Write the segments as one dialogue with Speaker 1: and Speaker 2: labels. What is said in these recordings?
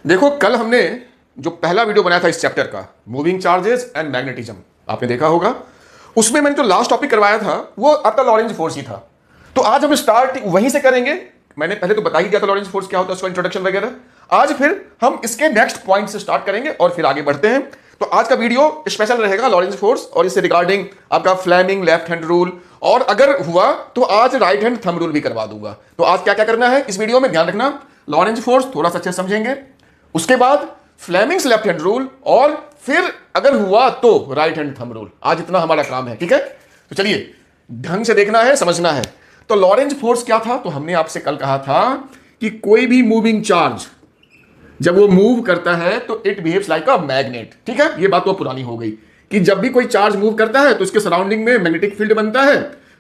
Speaker 1: देखो, कल हमने जो पहला वीडियो बनाया था इस चैप्टर का, मूविंग चार्जेस एंड मैग्नेटिज्म, आपने देखा होगा। उसमें मैंने जो लास्ट टॉपिक करवाया था वो आपका लॉरेंज फोर्स ही था। तो आज हम स्टार्ट वहीं से करेंगे। मैंने पहले तो बता ही दिया था लॉरेंज फोर्स क्या होता है, उसका इंट्रोडक्शन वगैरह। आज फिर हम इसके नेक्स्ट पॉइंट से स्टार्ट करेंगे और फिर आगे बढ़ते हैं। तो आज का वीडियो स्पेशल रहेगा लॉरेंज फोर्स और इससे रिगार्डिंग आपका फ्लेमिंग लेफ्ट हैंड रूल, और अगर हुआ तो आज राइट हैंड थंब रूल भी करवा दूंगा। तो आज क्या क्या करना है इस वीडियो में ध्यान रखना। लॉरेंज फोर्स थोड़ा सा अच्छे से समझेंगे, उसके बाद फ्लेमिंग्स लेफ्ट हैंड रूल, और फिर अगर हुआ तो राइट हैंड थंब रूल। आज इतना हमारा काम है, ठीक है। तो चलिए ढंग से देखना है, समझना है। तो लॉरेंज फोर्स क्या था, तो हमने आपसे कल कहा था कि कोई भी मूविंग चार्ज जब वो मूव करता है तो it behaves like a magnet, ठीक है। ये बात तो पुरानी हो गई कि जब भी कोई चार्ज मूव करता है तो उसके सराउंडिंग में मैग्नेटिक फील्ड बनता है।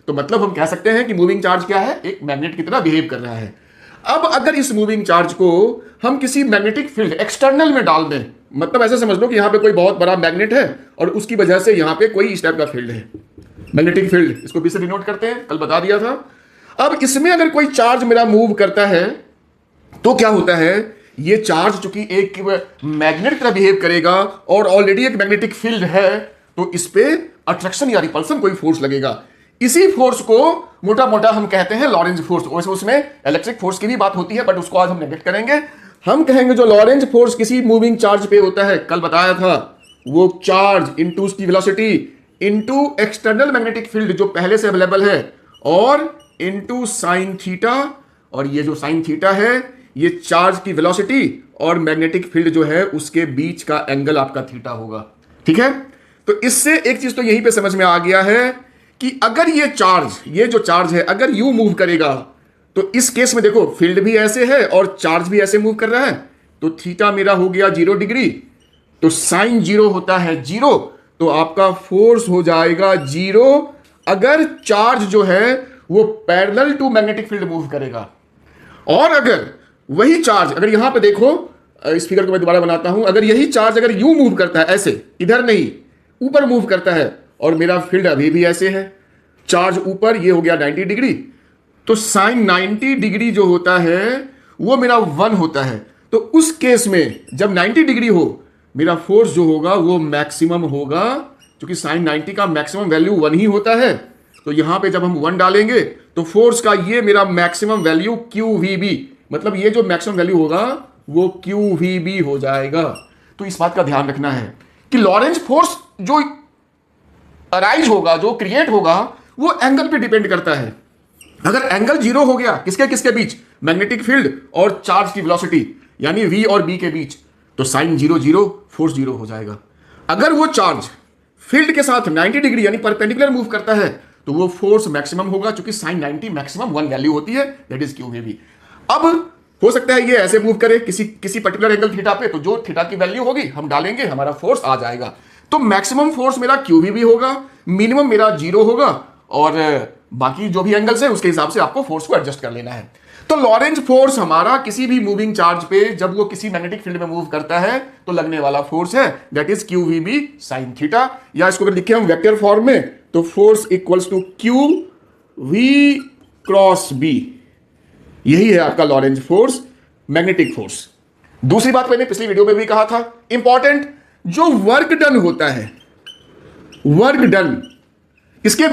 Speaker 1: तो मतलब हम कह सकते हैं कि मूविंग चार्ज क्या है, एक मैग्नेट की तरह बिहेव कर रहा है। अब अगर इस मूविंग चार्ज को हम किसी मैग्नेटिक फील्ड एक्सटर्नल में डाल दें, मतलब ऐसे समझ लो कि यहां पे कोई बहुत बड़ा मैग्नेट है और उसकी वजह से यहां पे कोई इस टाइप का फील्ड है, मैग्नेटिक फील्ड, इसको बी से डिनोट करते हैं, कल बता दिया था। अब इसमें अगर कोई चार्ज मेरा मूव करता है तो क्या होता है, ये चार्ज चूंकि एक मैग्नेट की तरह बिहेव करेगा और ऑलरेडी एक मैग्नेटिक फील्ड है, तो इस पे अट्रैक्शन या रिपल्सन कोई फोर्स लगेगा। इसी फोर्स को मोटा मोटा हम कहते हैं लॉरेंज फोर्स। वैसे उसमें इलेक्ट्रिक फोर्स की भी बात होती है, बट उसको आज हम नेगलेक्ट करेंगे। हम कहेंगे जो लॉरेंज फोर्स किसी मूविंग चार्ज पे होता है, कल बताया था, वो चार्ज इनटू उसकी velocity into external magnetic field जो पहले से अवेलेबल है, और इनटू साइन थीटा। और ये जो साइन थीटा है ये चार्ज की वेलोसिटी और मैग्नेटिक फील्ड जो है उसके बीच का एंगल आपका थीटा होगा, ठीक है। तो इससे एक चीज तो यहीं पे समझ में आ गया है कि अगर ये जो चार्ज है अगर यू मूव करेगा, तो इस केस में देखो फील्ड भी ऐसे है और चार्ज भी ऐसे मूव कर रहा है, तो थीटा मेरा हो गया 0 डिग्री, तो साइन 0 होता है 0, तो आपका फोर्स हो जाएगा 0 अगर चार्ज जो है वो parallel to magnetic field move करेगा। और अगर वही चार्ज, अगर यहां पे देखो, इस फिगर को मैं दोबारा बनाता हूं, अगर यही चार्ज अगर यू मूव करता है, ऐसे इधर नहीं ऊपर मूव करता है, और मेरा फील्ड अभी भी ऐसे है, चार्ज ऊपर, ये हो गया 90 डिग्री, तो साइन 90 डिग्री जो होता है वो मेरा 1 होता है। तो उस केस में जब 90 डिग्री हो, मेरा फोर्स जो होगा वो मैक्सिमम होगा, क्योंकि साइन 90 का मैक्सिमम वैल्यू 1 ही होता है। तो यहां पे जब हम 1 डालेंगे तो फोर्स का ये मेरा मैक्सिमम वैल्यू QVB, मतलब ये जो मैक्सिमम वैल्यू होगा वो QVB हो जाएगा। तो इस बात का ध्यान रखना है कि लॉरेंज फोर्स जो अराइज होगा, जो क्रिएट होगा, वो एंगल पे डिपेंड करता है। अगर एंगल 0 हो गया किसके किसके बीच, मैग्नेटिक फील्ड और चार्ज की वेलोसिटी, यानी V और B के बीच, तो साइन 0 0, फोर्स 0 हो जाएगा। अगर वो चार्ज फील्ड के साथ 90 डिग्री यानी परपेंडिकुलर मूव करता है, तो वो फोर्स मैक्सिमम होगा, क्योंकि साइन 90 मैक्सिमम 1 वैल्यू होती है, दैट इज QVB। अब हो सकता है ये ऐसे मूव करे किसी पर्टिकुलर एंगल थीटा पे, तो जो थीटा की वैल्यू होगी हम डालेंगे, हमारा फोर्स आ जाएगा। तो मैक्सिमम फोर्स मेरा QVB होगा, मिनिमम मेरा 0 होगा, और बाकी जो भी एंगल्स है उसके हिसाब से आपको फोर्स को एडजस्ट कर लेना है। तो लॉरेंज फोर्स हमारा किसी भी मूविंग चार्ज पे जब वो किसी मैग्नेटिक फील्ड में मूव करता है तो लगने वाला फोर्स है, that is QVB sine theta. या इसको अगर लिखे हम वेक्टर फॉर्म में, तो force equals to QV cross B। यही है आपका लॉरेंज फोर्स, मैग्नेटिक फोर्स। दूसरी बात मैंने पिछली वीडियो में भी कहा था, इंपॉर्टेंट, जो वर्क डन होता है, वर्क डन किसके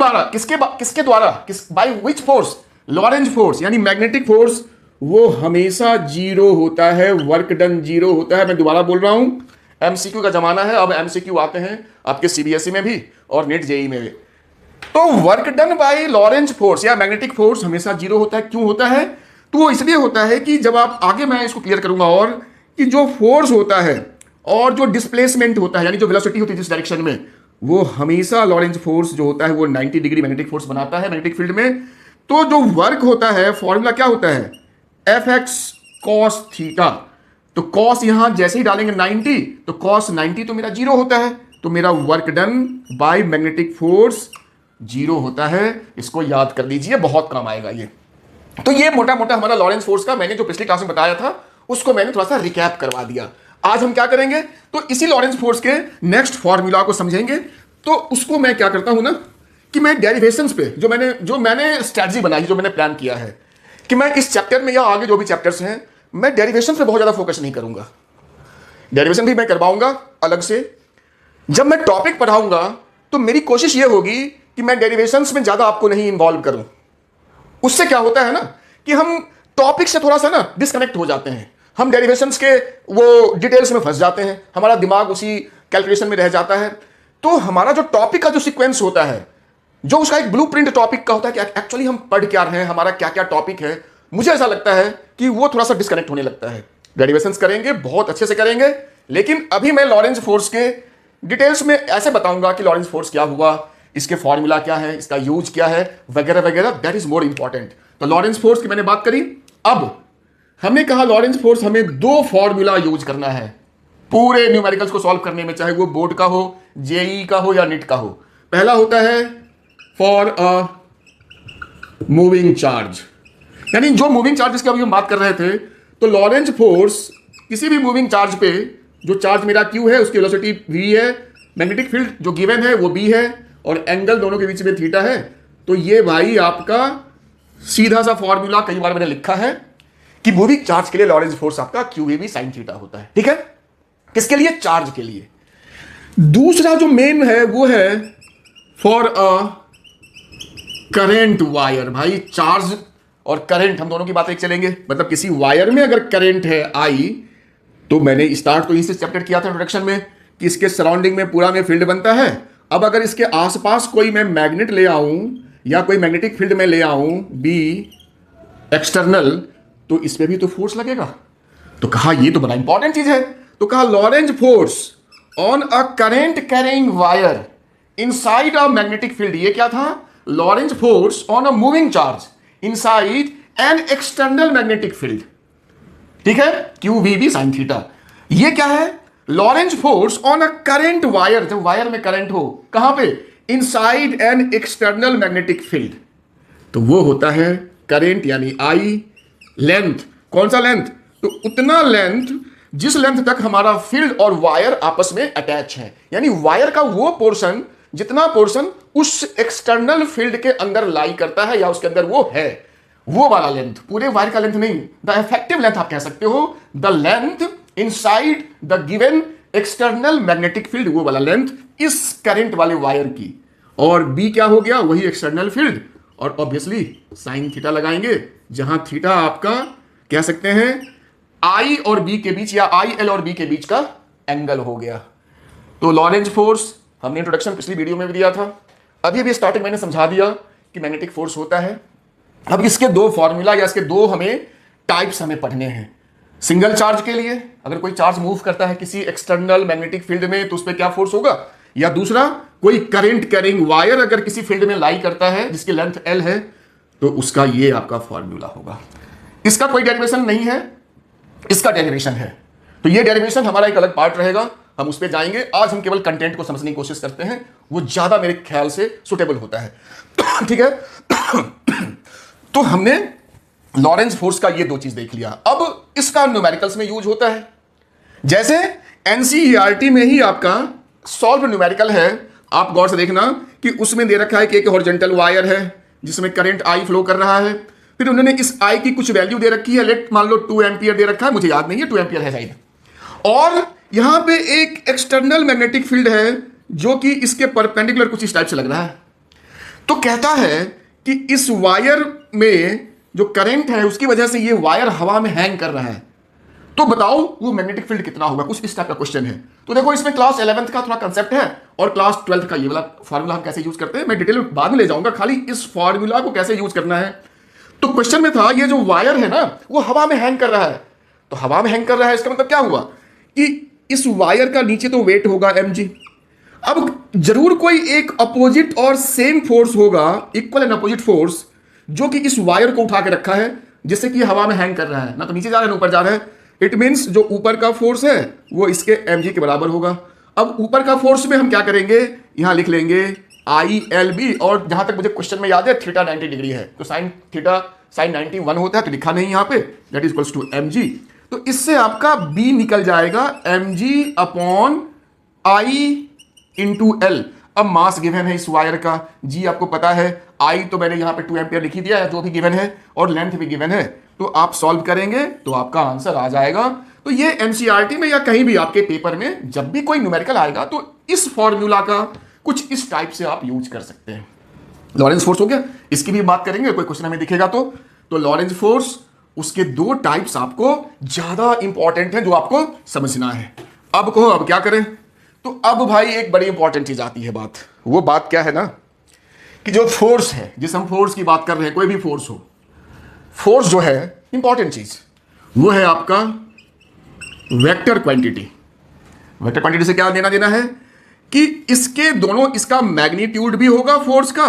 Speaker 1: द्वारा by which force, Lorentz force यानी मैग्नेटिक फोर्स, वो हमेशा 0 होता है, वर्क डन 0 होता है। मैं दोबारा बोल रहा हूं, MCQ का जमाना है, अब MCQ आते हैं आपके CBSE में भी और नेट JEE में भी। तो work done by Lorentz force या मैग्नेटिक फोर्स हमेशा 0 होता है। क्यों होता है, तो वो इसलिए होता है कि जब आप आगे, मैं इसको क्लियर करूंगा, और कि जो फोर्स होता है और जो डिस्प्लेसमेंट होता है, यानी जो वेलोसिटी होती है जिस डायरेक्शन में, वो हमेशा लॉरेंज फोर्स जो होता है वो 90 डिग्री मैग्नेटिक फोर्स बनाता है मैग्नेटिक फील्ड में। तो जो वर्क होता है, फॉर्मूला क्या होता है, FX cos थीटा। तो cos यहां जैसे ही डालेंगे 90, तो cos 90 तो मेरा 0 होता है, तो मेरा work done by magnetic force 0 होता है। इसको याद कर लीजिए, बहुत काम आएगा ये। तो ये मोटा मोटा हमारा लॉरेंज फोर्स का मैंने जो पिछली क्लास में बताया था उसको मैंने थोड़ा सा रिकैप करवा दिया। आज हम क्या करेंगे, तो इसी लॉरेंज फोर्स के नेक्स्ट फॉर्मूला को समझेंगे। तो उसको मैं क्या करता हूं ना, कि मैं डेरिवेशंस पे जो मैंने स्ट्रैटेजी बनाई, जो मैंने प्लान किया है, कि मैं इस चैप्टर में या आगे जो भी चैप्टर्स हैं, मैं डेरिवेशंस पे बहुत ज्यादा फोकस नहीं करूंगा। डेरिवेशन भी मैं करवाऊंगा अलग से। जब मैं टॉपिक पढ़ाऊंगा तो मेरी कोशिश ये होगी कि मैं डेरिवेशंस में ज्यादा आपको नहीं इन्वॉल्व करूं। उससे क्या होता है ना कि हम टॉपिक से थोड़ा सा ना डिस्कनेक्ट हो जाते हैं, हम डेरिवेशंस के वो डिटेल्स में फंस जाते हैं, हमारा दिमाग उसी कैलकुलेशन में रह जाता है। तो हमारा जो टॉपिक का जो सीक्वेंस होता है, जो उसका एक ब्लूप्रिंट टॉपिक का होता है कि एक्चुअली हम पढ़ क्या रहे हैं, हमारा क्या क्या टॉपिक है, मुझे ऐसा लगता है कि वो थोड़ा सा डिस्कनेक्ट होने लगता है। डेरिवेशंस करेंगे, बहुत अच्छे से करेंगे, लेकिन अभी मैं लॉरेंज फोर्स के डिटेल्स में ऐसे बताऊंगा कि लॉरेंज फोर्स क्या हुआ, इसके फॉर्मूला क्या है, इसका यूज क्या है, वगैरह वगैरह। That is more important. तो लॉरेंज फोर्स की मैंने बात करी। अब हमने कहा लॉरेंज फोर्स हमें 2 फॉर्मूला यूज करना है पूरे न्यूमेरिकल्स को सॉल्व करने में, चाहे वो बोर्ड का हो, जेई का हो या नीट का हो। पहला होता है फॉर अ मूविंग चार्ज, यानी जो मूविंग चार्ज की अभी हम बात कर रहे थे, तो लॉरेंज फोर्स किसी भी मूविंग चार्ज पे, जो चार्ज मेरा क्यू है उसकी वेलोसिटी v है, मैग्नेटिक फील्ड जो गिवन है वो b है, और एंगल दोनों के बीच में थीटा है। तो ये भाई आपका सीधा सा फॉर्मूला कई बार मैंने लिखा है कि मूविंग चार्ज के लिए लॉरेंज फोर्स आपका QAV sin थीटा होता है। ठीक है, किसके लिए? चार्ज के लिए। दूसरा जो मेन है वो है फॉर अ करेंट वायर। भाई चार्ज और करंट हम दोनों की बातें चलेंगे, मतलब किसी वायर में अगर करंट है I, तो मैंने स्टार्ट तो इसी चैप्टर किया था इंट्रोडक्शन में कि इसके सराउंडिंग में पूरा में फील्ड बनता है। अब अगर इसके आसपास कोई मैं मैग्नेट ले आऊं या कोई मैग्नेटिक फील्ड में ले आऊं B एक्सटर्नल, तो इसमें भी तो फोर्स लगेगा। तो कहा ये तो बड़ा इंपॉर्टेंट चीज है। तो कहा Lorentz force on a current carrying wire inside a magnetic field. ये क्या था? Lorentz force on a moving charge inside an external magnetic field. ठीक है, QVB sin थीटा। ये क्या है? Lorentz force on a current wire, जब wire में करंट हो, कहां पे? Inside an external magnetic field. तो वो होता है करंट यानी I, लेंथ, कौन सा लेंथ? तो उतना लेंथ जिस लेंथ तक हमारा फील्ड और वायर आपस में अटैच है, यानी वायर का वो पोर्शन, जितना पोर्शन उस एक्सटर्नल फील्ड के अंदर लाई करता है या उसके अंदर वो है, वो वाला लेंथ। पूरे वायर का लेंथ नहीं, द इफेक्टिव लेंथ आप कह सकते हो, the length inside the given external magnetic field, वो वाला लेंथ इस करंट वाले वायर की। और B क्या हो गया? वही एक्सटर्नल फील्ड, और ऑब्वियसली साइन थीटा लगाएंगे, जहां थीटा आपका कह सकते हैं I और B के बीच या IL और B के बीच का एंगल हो गया। तो लॉरेंज फोर्स हमने इंट्रोडक्शन पिछली वीडियो में भी दिया था, अभी भी स्टार्टिंग मैंने समझा दिया कि मैग्नेटिक फोर्स होता है। अब इसके 2 फॉर्मूला या इसके 2 हमें टाइप्स हमें पढ़ने हैं। सिंगल चार्ज के लिए, अगर कोई चार्ज मूव करता है किसी एक्सटर्नल मैग्नेटिक फील्ड में, तो उस पर क्या फोर्स होगा? या दूसरा, कोई करंट कैरिंग वायर अगर किसी फील्ड में लाई करता है जिसकी लेंथ L है, तो उसका ये आपका फॉर्मूला होगा। इसका कोई डेरिवेशन नहीं है, इसका डेरिवेशन है। तो ये डेरिवेशन हमारा एक अलग पार्ट रहेगा, हम उस पर जाएंगे। आज हम केवल कंटेंट को समझने की कोशिश करते हैं, वो ज्यादा मेरे ख्याल से सुटेबल होता है। ठीक है, तो हमने लॉरेंज फोर्स का ये 2 चीज देख लिया। अब इसका न्यूमेरिकल्स में यूज होता है, जैसे NCERT में ही आपका सॉल्व न्यूमेरिकल है। आप गौर से देखना कि उसमें दे रखा है कि एक हॉरिजॉन्टल वायर है जिसमें करंट I फ्लो कर रहा है, फिर उन्होंने इस I की कुछ वैल्यू दे रखी है, लेट मान लो 2 एम्पियर दे रखा है, मुझे याद नहीं है, 2 एम्पियर है शायद। और यहां पे एक एक्सटर्नल मैग्नेटिक फील्ड है जो कि इसके परपेंडिकुलर कुछ इस टाइप से लग रहा है। तो कहता है कि इस वायर में जो करंट है उसकी वजह से ये वायर हवा में हैंग कर रहा है, तो बताओ वो मैग्नेटिक फील्ड कितना होगा? कुछ इस टाइप का क्वेश्चन है। तो देखो इसमें क्लास 11th का थोड़ा कंसेप्ट है और क्लास 12th का ये वाला फॉर्मूला हम कैसे यूज करते हैं मैं डिटेल में बाद में ले जाऊंगा, खाली इस फॉर्मूला को कैसे यूज करना है। तो क्वेश्चन में था ये जो वायर है ना वो हवा में हैंग कर रहा है। तो हवा में हैंग कर रहा है इसका मतलब क्या हुआ कि इस वायर का नीचे तो वेट होगा mg। अब जरूर कोई एक अपोजिट और सेम फोर्स होगा, इक्वल एंड अपोजिट फोर्स, जो कि इस वायर को उठा के रखा है जिससे कि हवा में हैंग कर रहा है, ना तो नीचे जा रहा है ना ऊपर जा रहा है। इट मीन्स जो ऊपर का फोर्स है वो इसके mg के बराबर होगा। अब ऊपर का फोर्स में हम क्या करेंगे, यहां लिख लेंगे ILB, और जहां तक मुझे क्वेश्चन में याद है थीटा 90 डिग्री है, तो साइन थीटा साइन 91 होता है, तो लिखा नहीं यहां पे, that is equals to mg। तो इससे आपका B निकल जाएगा mg upon I into L। अब मास गिवन है इस वायर का, G आपको पता है, I तो मैंने यहां पे 2 एम्पियर लिखी दिया है जो भी गिवन है, और लेंथ भी गिवन है। तो आप सॉल्व करेंगे तो आपका आंसर आ जाएगा तो ये एनसीईआरटी में या कहीं भी आपके पेपर में जब भी कोई न्यूमेरिकल आएगा तो इस फॉर्मूला का कुछ इस टाइप से आप यूज कर सकते हैं। लॉरेंस फोर्स हो गया, इसकी भी बात करेंगे, कोई क्वेश्चन हमें दिखेगा तो लॉरेंस फोर्स, उसके दो टाइप्स आपको ज्यादा इंपॉर्टेंट है जो आपको समझना है। अब कहो अब क्या करें, तो अब भाई एक बड़ी इंपॉर्टेंट चीज आती है बात। वो बात क्या है ना कि जो फोर्स है, जिस हम फोर्स की बात कर रहे हैं, कोई भी फोर्स हो, फोर्स जो है इंपॉर्टेंट चीज वो है आपका वेक्टर क्वांटिटी। वेक्टर क्वांटिटी से क्या लेना देना है कि इसके दोनों, इसका मैग्नीट्यूड भी होगा फोर्स का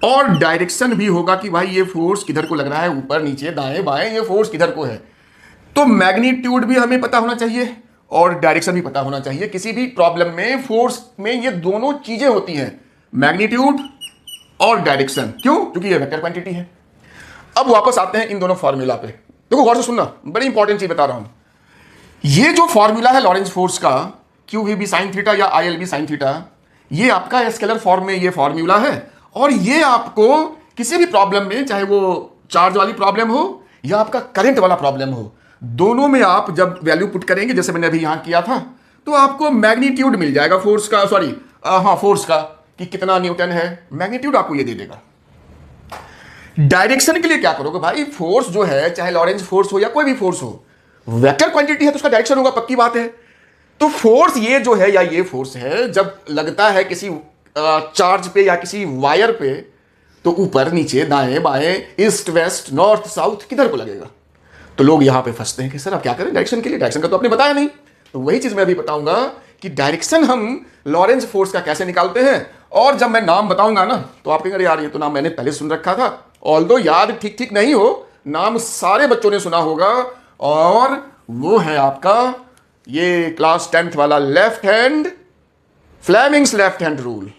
Speaker 1: और डायरेक्शन भी होगा कि भाई ये फोर्स किधर को लग रहा है, ऊपर नीचे दाएं बाएं, ये फोर्स किधर को है। तो मैग्नीट्यूड भी हमें पता होना चाहिए और डायरेक्शन भी पता होना चाहिए। किसी भी प्रॉब्लम में फोर्स में ये दोनों चीजें होती हैं, मैग्नीट्यूड और डायरेक्शन। क्यों? क्योंकि ये वेक्टर क्वांटिटी है। अब वापस आते हैं इन दोनों फॉर्मूला पे। देखो गौर से सुनना, बड़ी इंपॉर्टेंट चीज बता रहा हूं। ये जो फॉर्मूला है लॉरेंस फोर्स का, Q V B sine theta या I L B sine theta, ये आपका स्केलर फॉर्म में ये फॉर्मूला है और ये आपको किसी भी प्रॉब्लम में, चाहे वो चार्ज वाली प्रॉब्लम हो या आपका करंट वाला प्रॉब्लम हो, दोनों में आप जब वैल्यू पुट करेंगे, जैसे मैंने अभी यहां किया था, तो आपको मैग्नीट्यूड मिल जाएगा फोर्स का, फोर्स का कि कितना न्यूटन है, मैग्नीट्यूड आपको ये दे देगा। डायरेक्शन के लिए क्या करोगे भाई, फोर्स जो है, चाहे लॉरेंस फोर्स हो या कोई भी फोर्स हो, वेक्टर क्वांटिटी है तो उसका डायरेक्शन होगा, पक्की बात है। तो फोर्स ये जो है या ये फोर्स है, जब लगता है किसी चार्ज पे या किसी वायर पे, तो ऊपर नीचे दाएं बाएं, ईस्ट वेस्ट नॉर्थ साउथ किधर को लगेगा। तो लोग यहां पे फंसते हैं कि सर अब क्या करें डायरेक्शन के लिए, डायरेक्शन का तो आपने बताया नहीं। तो वही चीज मैं अभी बताऊंगा कि डायरेक्शन हम लॉरेंस फोर्स का कैसे निकालते हैं। और जब मैं नाम बताऊंगा ना तो आप कहेंगे यार ये तो नाम मैंने पहले सुन रखा था, ऑल्दो याद ठीक ठीक नहीं हो, नाम सारे बच्चों ने सुना होगा, और वो है आपका ये क्लास 10th वाला left hand, Fleming's left hand rule.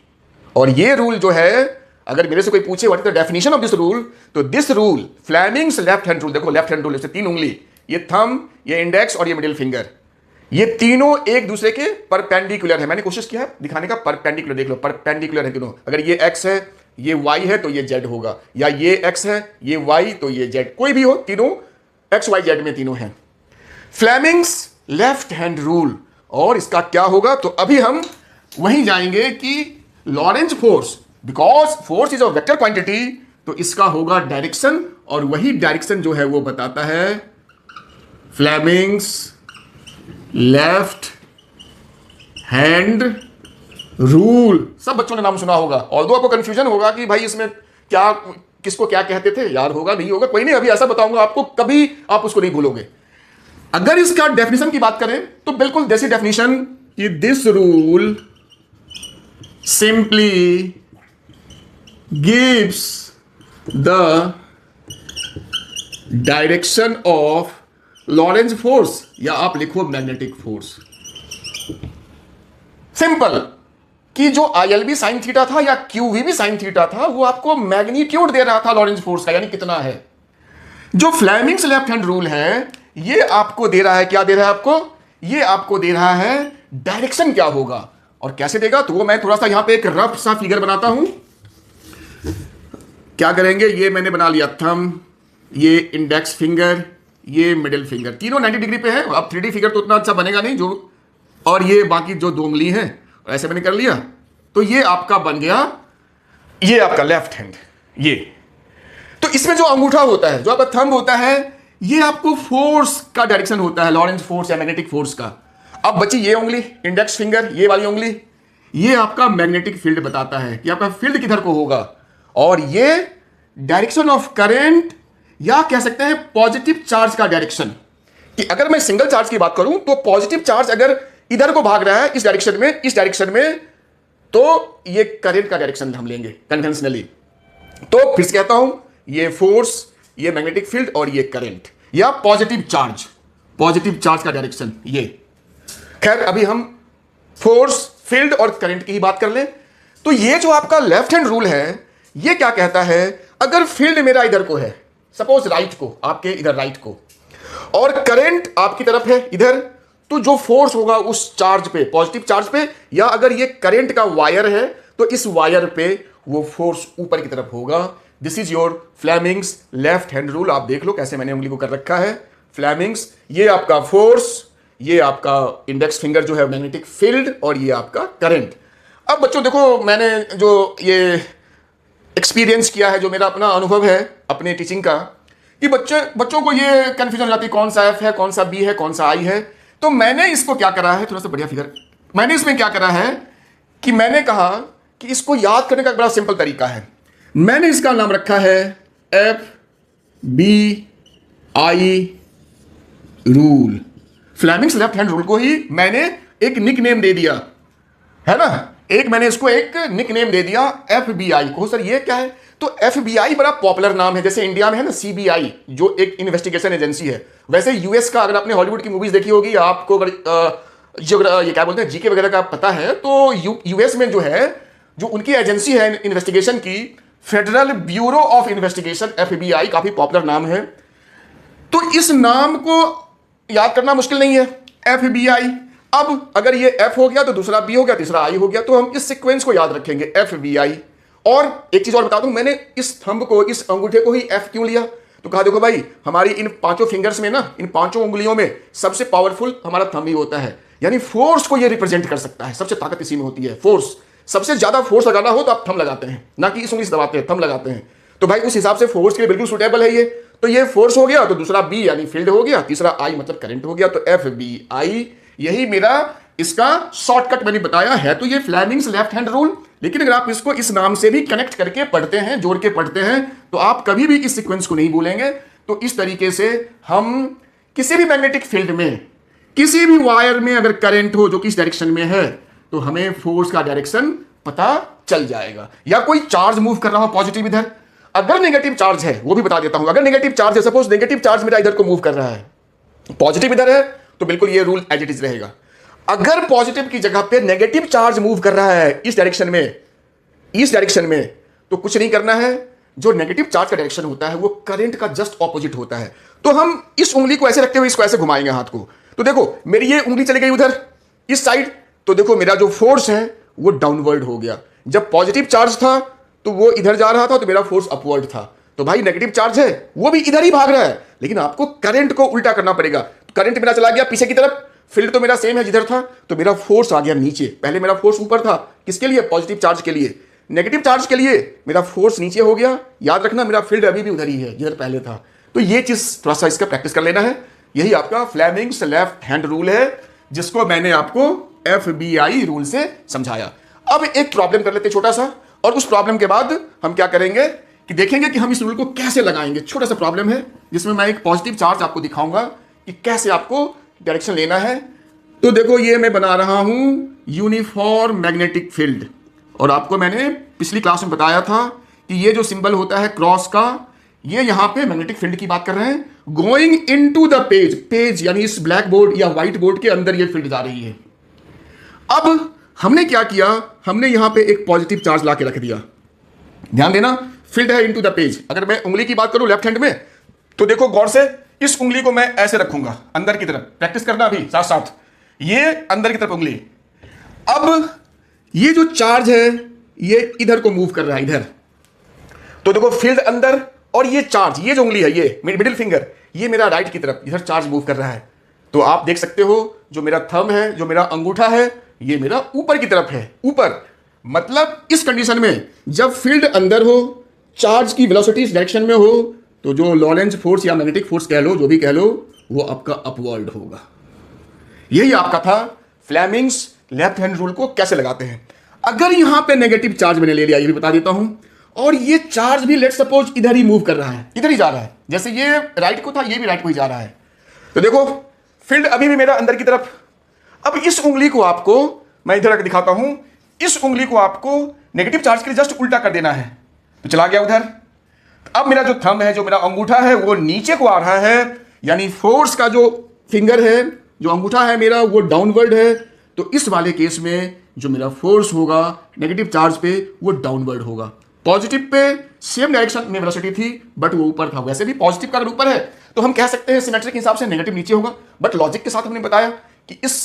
Speaker 1: और ये रूल जो है, अगर मेरे से कोई पूछे what is the definition of this rule, तो this rule, Fleming's left hand rule, देखो लेफ्ट हैंड रूल, इससे 3 उंगली, ये थंब, ये इंडेक्स और ये मिडिल फिंगर, ये तीनों एक दूसरे के परपेंडिकुलर है। मैंने कोशिश किया दिखाने का, परपेंडिकुलर, देख लो परपेंडिकुलर है तीनों। अगर ये x है, ये y है तो ये z होगा, या ये x है, ये y तो ये z, कोई भी हो, तीनों x y z में तीनों हैं। फ्लेमिंग्स लेफ्ट हैंड रूल, और इसका क्या होगा, तो अभी हम वहीं जाएंगे कि Lawrence force, because force is a vector quantity, तो इसका होगा डायरेक्शन, और वही डायरेक्शन जो है वो बताता है फ्लेमिंग्स लेफ्ट हैंड रूल। सब बच्चों ने नाम सुना होगा, ऑल्दो आपको कंफ्यूजन होगा कि भाई इसमें क्या, किसको क्या कहते थे, याद होगा नहीं होगा, कोई नहीं, अभी ऐसा बताऊंगा आपको, कभी आप उसको नहीं भूलोगे। अगर इसका डेफिनेशन की बात करें तो बिल्कुल जैसी डेफिनेशन कि this rule simply gives the direction of Lawrence force, या आप लिखो मैग्नेटिक फोर्स। सिंपल कि जो ILB साइन थीटा था या QVB साइन थीटा था, वो आपको मैग्नीट्यूड दे रहा था लॉरेंस फोर्स का, यानी कितना है। जो फ्लेमिंग्स लेफ्ट हैंड रूल है, ये आपको दे रहा है, क्या दे रहा है आपको, ये आपको दे रहा है डायरेक्शन क्या होगा। और कैसे देगा, तो वो मैं थोड़ा सा यहां पे एक रफ सा फिगर बनाता हूं। क्या करेंगे, ये मैंने बना लिया थंब, ये इंडेक्स फिंगर, ये मिडिल फिंगर, तीनों 90 डिग्री पे है। अब 3D फिगर तो उतना अच्छा बनेगा नहीं जो, और ये बाकी जो 2 उंगली है, ऐसे मैंने कर लिया, तो ये आपका बन गया, ये आपका लेफ्ट हैंड। ये तो इसमें जो अंगूठा होता है, जो आपका थंब होता है, ये आपको फोर्स का डायरेक्शन होता है, लॉरेंस फोर्स या मैग्नेटिक फोर्स का। अब बची ये उंगली, इंडेक्स फिंगर, ये वाली उंगली, ये आपका मैग्नेटिक फील्ड बताता है कि आपका फील्ड किधर को होगा, और ये डायरेक्शन ऑफ करंट, या कह सकते हैं पॉजिटिव चार्ज का डायरेक्शन। कि अगर मैं सिंगल चार्ज की बात करूं तो पॉजिटिव चार्ज अगर इधर को भाग रहा है, इस डायरेक्शन में, इस डायरेक्शन में, तो ये करंट का डायरेक्शन हम लेंगे कन्वेंशनली। तो फिर से कहता हूं, ये फोर्स, ये मैग्नेटिक फील्ड और ये करंट, या पॉजिटिव चार्ज का डायरेक्शन ये। खैर अभी हम फोर्स, फील्ड और करंट की ही बात कर लें। तो ये जो आपका लेफ्ट हैंड रूल है, ये क्या कहता है, अगर फील्ड मेरा इधर को है, सपोज राइट को, आपके इधर राइट को, और करंट आपकी तरफ है इधर, तो जो फोर्स होगा उस चार्ज पे, पॉजिटिव चार्ज पे, या अगर ये करंट का वायर है तो इस वायर पे वो फोर्स ऊपर की तरफ होगा। This is your Fleming's left hand rule. आप देख लो कैसे मैंने उंगली को कर रखा है, फ्लेमिंग्स, ये आपका फोर्स, ये आपका इंडेक्स फिंगर जो है मैग्नेटिक फील्ड, और ये आपका करंट। अब बच्चों देखो, मैंने जो ये एक्सपीरियंस किया है, जो मेरा अपना अनुभव है अपने टीचिंग का, कि बच्चों को ये कंफ्यूजन हो जाती है कौन सा एफ है, कौन सा बी है, कौन सा आई है। तो मैंने इसको क्या करा है, थोड़ा सा बढ़िया फिगर, मैंने इसमें क्या करा है कि मैंने कहा कि इसको याद करने का एक बड़ा सिंपल तरीका है। मैंने इसका नाम रखा है F B I rule. Fleming's left hand rule को ही मैंने एक निक नेम दे दिया है ना, मैंने इसको एक निक नेम दे दिया एफ बी आई को। सर ये क्या है? तो एफ बी आई बड़ा पॉपुलर नाम है, जैसे इंडिया में है ना सीबीआई, जो एक इन्वेस्टिगेशन एजेंसी है। वैसे यूएस का, अगर आपने हॉलीवुड की मूवीज देखी होगी, आपको ये क्या बोलते हैं जीके वगैरह का पता है, तो यूएस में जो है, जो उनकी एजेंसी है इन्वेस्टिगेशन की, federal bureau of investigation, FBI, काफी पॉपुलर नाम है। तो इस नाम को याद करना मुश्किल नहीं है, एफबीआई। अब अगर ये एफ हो गया तो दूसरा बी हो गया, तीसरा आई हो गया, तो हम इस सीक्वेंस को याद रखेंगे, एफबीआई। और एक चीज और बता दूं, मैंने इस थंब को, इस अंगूठे को ही एफ क्यों लिया? तो कहा देखो भाई, हमारी इन पांचों फिंगर्स में ना, इन पांचों उंगलियों में सबसे पावरफुल हमारा थंब ही होता है, यानी फोर्स को ये रिप्रेजेंट कर सकता है। सबसे ताकत इसी में होती है, फोर्स। सबसे ज्यादा फोर्स लगाना हो तो आप थंब लगाते हैं, ना कि इस उंगली से दबाते हैं, थंब लगाते हैं। तो भाई उस हिसाब से फोर्स के लिए बिल्कुल सुटेबल है ये। तो ये फोर्स हो गया, तो दूसरा बी यानी फील्ड हो गया, तीसरा आई मतलब करंट हो गया। तो एफ बी आई, यही मेरा इसका शॉर्टकट मैंने बताया है। तो ये फ्लेमिंग्स लेफ्ट हैंड रूल, लेकिन अगर आप इसको इस नाम से भी कनेक्ट करके पढ़ते हैं, जोड़ के पढ़ते हैं, तो आप कभी भी इस सीक्वेंस को नहीं भूलेंगे। तो इस तरीके से हम किसी भी मैग्नेटिक फील्ड में, किसी भी वायर में अगर करंट हो जो किस डायरेक्शन में है, तो हमें फोर्स का डायरेक्शन पता चल जाएगा। या कोई चार्ज मूव कर रहा हो पॉजिटिव इधर, अगर नेगेटिव चार्ज है, वो भी बता देता हूं, अगर नेगेटिव चार्ज है, सपोज नेगेटिव चार्ज मेरा इधर को मूव कर रहा है, पॉजिटिव इधर है, तो बिल्कुल ये रूल एज इट इज रहेगा। अगर पॉजिटिव की जगह पे नेगेटिव चार्ज मूव कर रहा है इस डायरेक्शन में, तो कुछ नहीं करना है। जो नेगेटिव चार्ज का डायरेक्शन होता है वो करंट का जस्ट ऑपोजिट होता है। तो हम इस उंगली को ऐसे रखते हुए इसको ऐसे घुमाएंगे हाथ को, तो देखो मेरी ये उंगली चली गई उधर इस साइड, तो देखो मेरा जो फोर्स है वो डाउनवर्ड हो गया। जब पॉजिटिव चार्ज था तो वो इधर जा रहा था, तो मेरा फोर्स अपवर्ड था। तो भाई नेगेटिव चार्ज है वो भी इधर ही भाग रहा है, लेकिन आपको करंट को उल्टा करना पड़ेगा। करंट मेरा चला गया पीछे की तरफ, फील्ड तो मेरा सेम है जिधर था, तो मेरा फोर्स आ गया नीचे। पहले मेरा फोर्स ऊपर था, किसके लिए? पॉजिटिव चार्ज के लिए। नेगेटिव चार्ज के लिए मेरा फोर्स नीचे हो गया। याद रखना मेरा फील्ड अभी भी उधर ही है जिधर पहले था। तो ये चीज थोड़ा सा इसका प्रैक्टिस कर लेना है। यही आपका फ्लेमिंग्स लेफ्ट हैंड रूल है, जिसको मैंने आपको एफबीआई रूल से समझाया। अब एक प्रॉब्लम कर लेते छोटा सा, और उस प्रॉब्लम के बाद हम क्या करेंगे कि देखेंगे कि हम इस रूल को कैसे लगाएंगे। छोटा सा प्रॉब्लम है जिसमें मैं एक पॉजिटिव चार्ज आपको दिखाऊंगा कि कैसे आपको डायरेक्शन लेना है। तो देखो ये मैं बना रहा हूं यूनिफॉर्म मैग्नेटिक फील्ड, और आपको मैंने पिछली क्लास में बताया था कि ये जो सिंबल होता है क्रॉस का, ये यहां पे मैग्नेटिक फील्ड की बात कर रहे हैं। गोइंग इनटू द पेज यानी इस ब्लैक बोर्ड या व्हाइट बोर्ड के अंदर ये फील्ड जा रही है। अब हमने क्या किया, हमने यहां पे एक पॉजिटिव चार्ज ला के रख दिया। ध्यान देना, फील्ड है इनटू द पेज। अगर मैं उंगली की बात करूं लेफ्ट हैंड में, तो देखो गौर से, इस उंगली को मैं ऐसे रखूंगा अंदर की तरफ, प्रैक्टिस करना अभी साथ साथ, ये अंदर की तरफ उंगली। अब ये जो चार्ज है ये इधर को मूव कर रहा है, इधर। तो देखो फील्ड अंदर, और ये चार्ज, ये जो उंगली है, ये मिडिल फिंगर, ये मेरा राइट की तरफ, इधर चार्ज मूव कर रहा है। तो आप देख सकते हो जो मेरा थंब है, जो मेरा अंगूठा है, ये मेरा ऊपर की तरफ है। ऊपर मतलब इस कंडीशन में जब फील्ड अंदर हो, चार्ज की वेलोसिटी इस डायरेक्शन में हो, तो जो लॉरेंज फोर्स या मैग्नेटिक फोर्स कह लो, जो भी कह लो, वो आपका अपवर्ड होगा। यही आपका था फ्लेमिंग्स लेफ्ट हैंड रूल को कैसे लगाते हैं। अगर यहां पे नेगेटिव चार्ज मैंने ले लिया, ये भी बता देता हूं, और ये चार्ज भी लेट्स सपोज इधर ही मूव कर रहा है, इधर ही जा रहा है, जैसे ये राइट को था, ये भी राइट को ही जा रहा है। तो देखो फील्ड अभी भी मेरा अंदर की तरफ। अब इस उंगली को आपको मैं इधर रख दिखाता हूं, इस उंगली को आपको नेगेटिव चार्ज के लिए जस्ट उल्टा कर देना है, तो चला गया उधर। अब मेरा जो थंब है, जो मेरा अंगूठा है, वो नीचे को आ रहा है, यानी फोर्स का जो फिंगर है, जो अंगूठा है मेरा, वो डाउनवर्ड है। तो इस वाले केस में जो मेरा फोर्स होगा नेगेटिव चार्ज पे, वो डाउनवर्ड होगा। पॉजिटिव पे सेम डायरेक्शन में वेलोसिटी थी, बट वो ऊपर था। वैसे भी पॉजिटिव का अगर ऊपर है तो हम कह सकते हैं सिमेट्रिक के हिसाब से नेगेटिव नीचे होगा, बट लॉजिक के साथ हमने बताया कि इस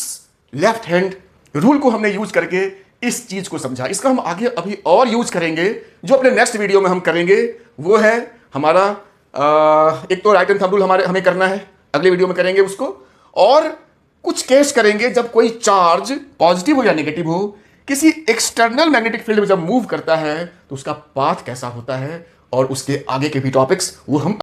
Speaker 1: लेफ्ट हैंड रूल को हमने यूज करके इस चीज को समझा। इसका हम आगे अभी और यूज करेंगे, जो अपने नेक्स्ट वीडियो में हम करेंगे। वो है हमारा एक तो राइट हैंड थंब रूल हमें करना है, अगले वीडियो में करेंगे उसको। और कुछ केस करेंगे जब कोई चार्ज पॉजिटिव हो या नेगेटिव हो, किसी एक्सटर्नल मैग्नेटिक फील्ड में जब मूव करता है तो उसका पाथ कैसा होता है, और उसके आगे के भी टॉपिक्स वो हम